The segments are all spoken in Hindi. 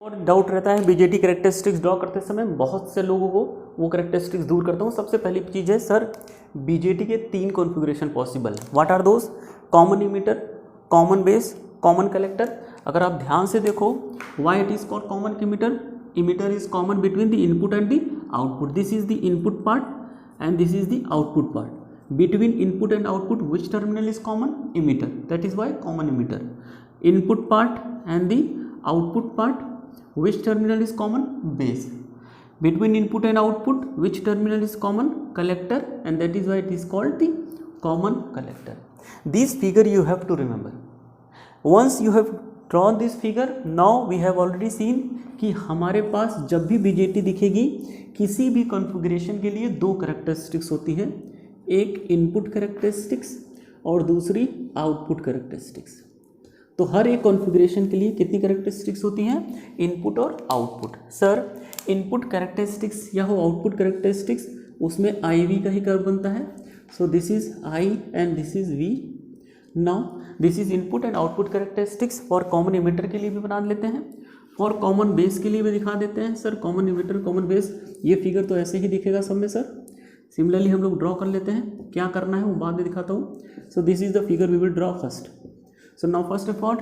और डाउट रहता है बीजेटी कैरेक्टरिस्टिक्स ड्रॉ करते समय, बहुत से लोगों को वो कैरेक्टरिस्टिक्स दूर करता हूँ। सबसे पहली चीज़ है सर, बीजेटी के 3 कॉन्फ़िगरेशन पॉसिबल है। What are those? Common emitter, common base, common collector. अगर आप ध्यान से देखो, why it is called common emitter? Emitter is common between the input and the output. This is the input part and this is the output part. Between input and output, which terminal is common? Emitter. That is why common emitter. Input part and the output part, which terminal is common? Base. Between input and output, which terminal is common? Collector, and that is why it is called the common collector. This figure you have to remember. Once you have drawn this figure, now we have already seen कि हमारे पास जब भी बीजेटी दिखेगी किसी भी कॉन्फ़िगरेशन के लिए 2 कैरेक्टरिस्टिक्स होती हैं, एक इनपुट कैरेक्टरिस्टिक्स और दूसरी आउटपुट कैरेक्टरिस्टिक्स। तो हर एक कॉन्फ़िगरेशन के लिए कितनी कैरेक्टरिस्टिक्स होती हैं? इनपुट और आउटपुट। सर इनपुट कैरेक्टरिस्टिक्स या हो आउटपुट कैरेक्टरिस्टिक्स, उसमें आई वी का ही कर्व बनता है। So this is I and this is V. Now this is input and output characteristics. For common emitter के लिए भी बना लेते हैं, फॉर कॉमन बेस के लिए भी दिखा देते हैं। Sir common emitter, common base, ये फिगर तो ऐसे ही दिखेगा सब में सर। सिमिलरली हम लोग ड्रॉ कर लेते हैं, क्या करना है वो बाद में दिखाता हूँ। So this is the figure we will draw first. So now first of all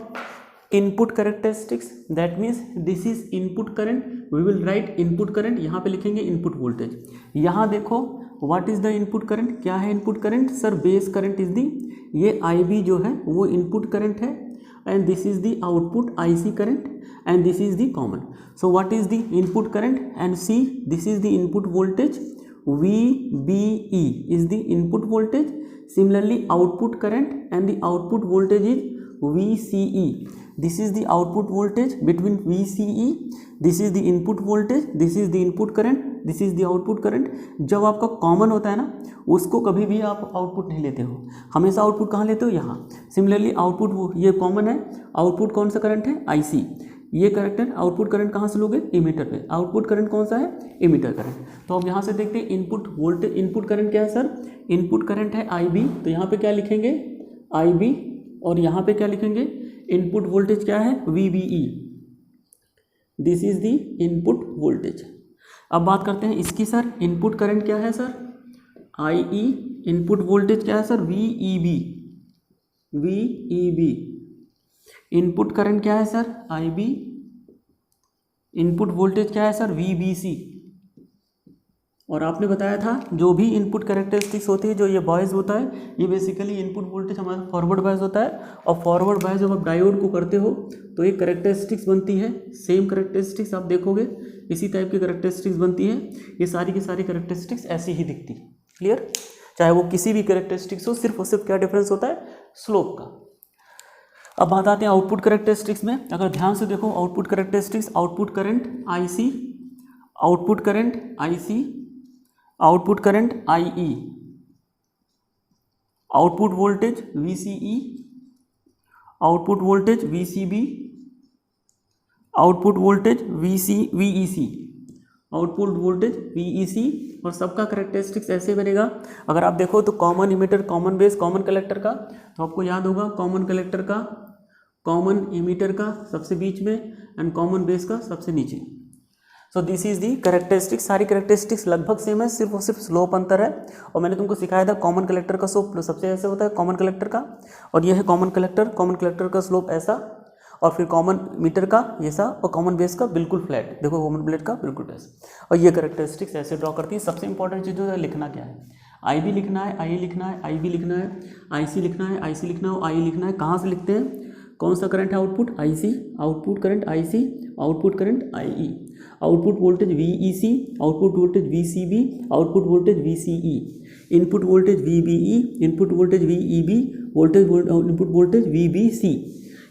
input characteristics, that means this is input current, we will write input current, यहाँ पे लिखेंगे इनपुट वोल्टेज। यहाँ देखो what is the input current, क्या है input current? Sir base current is the, ये आई बी जो है वो इनपुट करंट है, and this is the output IC current and this is the common. So what is the input current? And see, this is the input voltage, VBE is the input voltage. Similarly output current and the output voltage is VCE. This is the output voltage between VCE, this is the input voltage, this is the input current, this is the output current. जब आपका कॉमन होता है ना, उसको कभी भी आप आउटपुट नहीं लेते हो, हमेशा आउटपुट कहाँ लेते हो? यहाँ। सिमिलरली आउटपुट, ये कॉमन है, आउटपुट कौन सा करंट है? IC। ये करंट, आउटपुट करंट कहाँ से लोगे? इमीटर पे। आउटपुट करंट कौन सा है? Emitter current. तो अब यहाँ से देखते हैं इनपुट वोल्टेज, इनपुट करंट क्या है सर? इनपुट करंट है IB, तो यहाँ पे क्या लिखेंगे? IB, और यहाँ पे क्या लिखेंगे? इनपुट वोल्टेज क्या है? VBE। This is the input voltage. अब बात करते हैं इसकी सर, इनपुट करंट क्या है सर? IE। इनपुट वोल्टेज क्या है sir? VEB। VEB। Input current क्या है सर? IB। इनपुट वोल्टेज क्या है सर? VBC। और आपने बताया था जो भी इनपुट कैरेक्टरिस्टिक्स होती है, जो ये बॉयज़ होता है, ये बेसिकली इनपुट वोल्टेज हमारा फॉरवर्ड बायस होता है। और फॉरवर्ड बायस जब आप डायोड को करते हो तो एक कैरेक्टरिस्टिक्स बनती है, सेम कैरेक्टरिस्टिक्स आप देखोगे इसी टाइप की कैरेक्टरिस्टिक्स बनती है। ये सारी की सारी कैरेक्टरिस्टिक्स ऐसी ही दिखती है। क्लियर? चाहे वो किसी भी कैरेक्टरिस्टिक्स हो, सिर्फ और सिर्फ क्या डिफरेंस होता है? स्लोप का। अब बात आते हैं आउटपुट कैरेक्टरिस्टिक्स में। अगर ध्यान से देखो output characteristics, output current IC, output current IC, output current IE, output voltage VCE, output voltage VCB, output voltage VEC, output voltage VEC। और सबका कैरेक्टरिस्टिक्स ऐसे बनेगा। अगर आप देखो तो common emitter, common base, common collector का, तो आपको याद होगा कॉमन कलेक्टर का, कॉमन इमीटर का सबसे बीच में, एंड कॉमन बेस का सबसे नीचे। सो दिस इज दी कैरेक्टरिस्टिक्स। सारी कैरेक्टरिस्टिक्स लगभग सेम है, सिर्फ और सिर्फ स्लोप अंतर है। और मैंने तुमको सिखाया था कॉमन कलेक्टर का स्लोप सबसे ऐसे होता है कॉमन कलेक्टर का, और ये है कॉमन कलेक्टर, कॉमन कलेक्टर का स्लोप ऐसा, और फिर कॉमन मीटर का ये सा, और कॉमन बेस का बिल्कुल फ्लैट। देखो कॉमन प्लेट का बिल्कुल ऐसा। और ये कैरेक्टरिस्टिक्स ऐसे ड्रॉ करती है। सबसे इंपॉर्टेंट चीज़ जो है लिखना क्या है? IB लिखना है, IE लिखना है, IB लिखना है, IC लिखना है, IC लिखना है, और IE लिखना है। कहाँ से लिखते हैं? कौन सा करंट है? Output IC, output current IC, output current IE, output voltage VEC, output voltage VCB, output voltage VCE, input voltage VBE, input voltage VEB, input voltage VBC,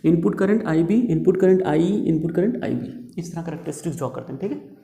input current IB, input current IE, input current IB। इस तरह कैरेक्टरिस्टिक्स ड्रॉ करते हैं। ठीक है।